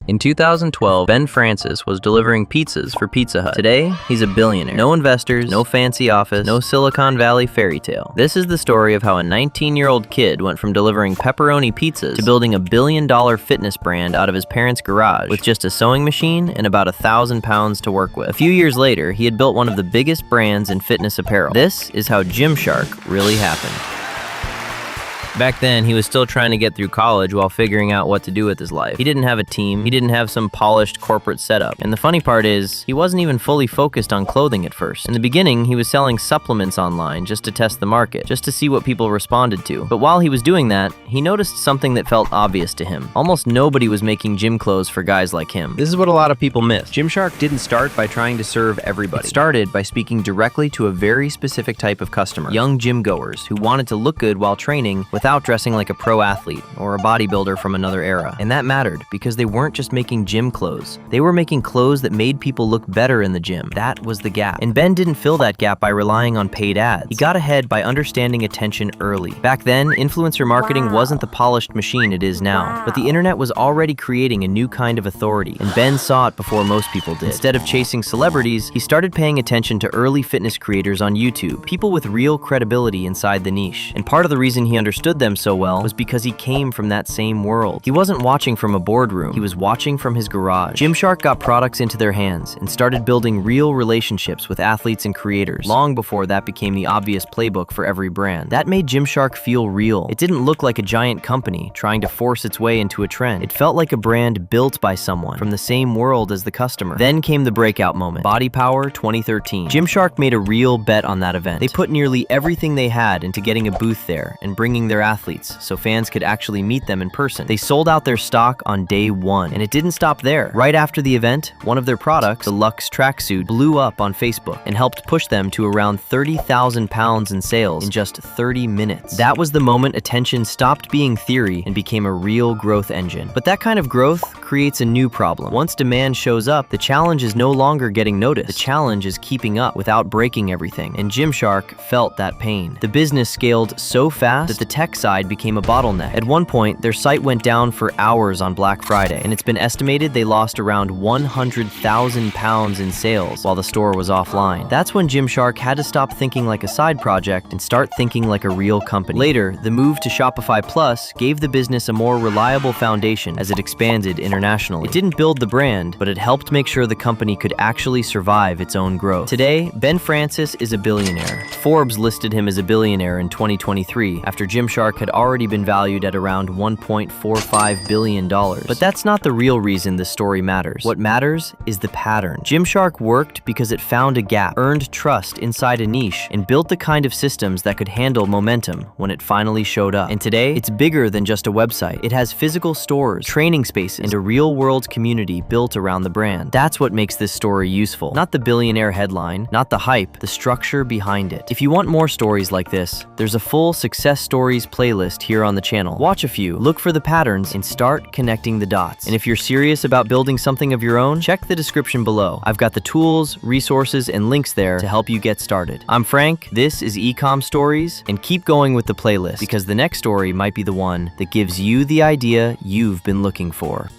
In 2012, Ben Francis was delivering pizzas for Pizza Hut. Today, he's a billionaire. No investors, no fancy office, no Silicon Valley fairy tale. This is the story of how a 19-year-old kid went from delivering pepperoni pizzas to building a billion-dollar fitness brand out of his parents' garage with just a sewing machine and about 1,000 pounds to work with. A few years later, he had built one of the biggest brands in fitness apparel. This is how Gymshark really happened. Back then, he was still trying to get through college while figuring out what to do with his life. He didn't have a team, he didn't have some polished corporate setup. And the funny part is, he wasn't even fully focused on clothing at first. In the beginning, he was selling supplements online just to test the market, just to see what people responded to. But while he was doing that, he noticed something that felt obvious to him. Almost nobody was making gym clothes for guys like him. This is what a lot of people miss. Gymshark didn't start by trying to serve everybody. It started by speaking directly to a very specific type of customer, young gym goers who wanted to look good while training without dressing like a pro athlete or a bodybuilder from another era. And that mattered because they weren't just making gym clothes. They were making clothes that made people look better in the gym. That was the gap. And Ben didn't fill that gap by relying on paid ads. He got ahead by understanding attention early. Back then, influencer marketing wasn't the polished machine it is now, but the internet was already creating a new kind of authority, and Ben saw it before most people did. Instead of chasing celebrities, he started paying attention to early fitness creators on YouTube, people with real credibility inside the niche. And part of the reason he understood them so well was because he came from that same world. He wasn't watching from a boardroom, he was watching from his garage. Gymshark got products into their hands and started building real relationships with athletes and creators, long before that became the obvious playbook for every brand. That made Gymshark feel real. It didn't look like a giant company trying to force its way into a trend. It felt like a brand built by someone from the same world as the customer. Then came the breakout moment, Body Power 2013. Gymshark made a real bet on that event. They put nearly everything they had into getting a booth there and bringing their athletes so fans could actually meet them in person. They sold out their stock on day one, and it didn't stop there. Right after the event, one of their products, the Luxe tracksuit, blew up on Facebook and helped push them to around 30,000 pounds in sales in just 30 minutes. That was the moment attention stopped being theory and became a real growth engine. But that kind of growth creates a new problem. Once demand shows up, the challenge is no longer getting noticed. The challenge is keeping up without breaking everything, and Gymshark felt that pain. The business scaled so fast that the tech side became a bottleneck. At one point, their site went down for hours on Black Friday, and it's been estimated they lost around 100,000 pounds in sales while the store was offline. That's when Gymshark had to stop thinking like a side project and start thinking like a real company. Later, the move to Shopify Plus gave the business a more reliable foundation as it expanded internationally. It didn't build the brand, but it helped make sure the company could actually survive its own growth. Today, Ben Francis is a billionaire. Forbes listed him as a billionaire in 2023 after Gymshark had already been valued at around $1.45 billion. But that's not the real reason this story matters. What matters is the pattern. Gymshark worked because it found a gap, earned trust inside a niche, and built the kind of systems that could handle momentum when it finally showed up. And today, it's bigger than just a website. It has physical stores, training spaces, and a real-world community built around the brand. That's what makes this story useful. Not the billionaire headline, not the hype, the structure behind it. If you want more stories like this, there's a full success stories playlist here on the channel. Watch a few, look for the patterns, and start connecting the dots. And if you're serious about building something of your own, check the description below. I've got the tools, resources, and links there to help you get started. I'm Frank, this is Ecom Stories, and keep going with the playlist because the next story might be the one that gives you the idea you've been looking for.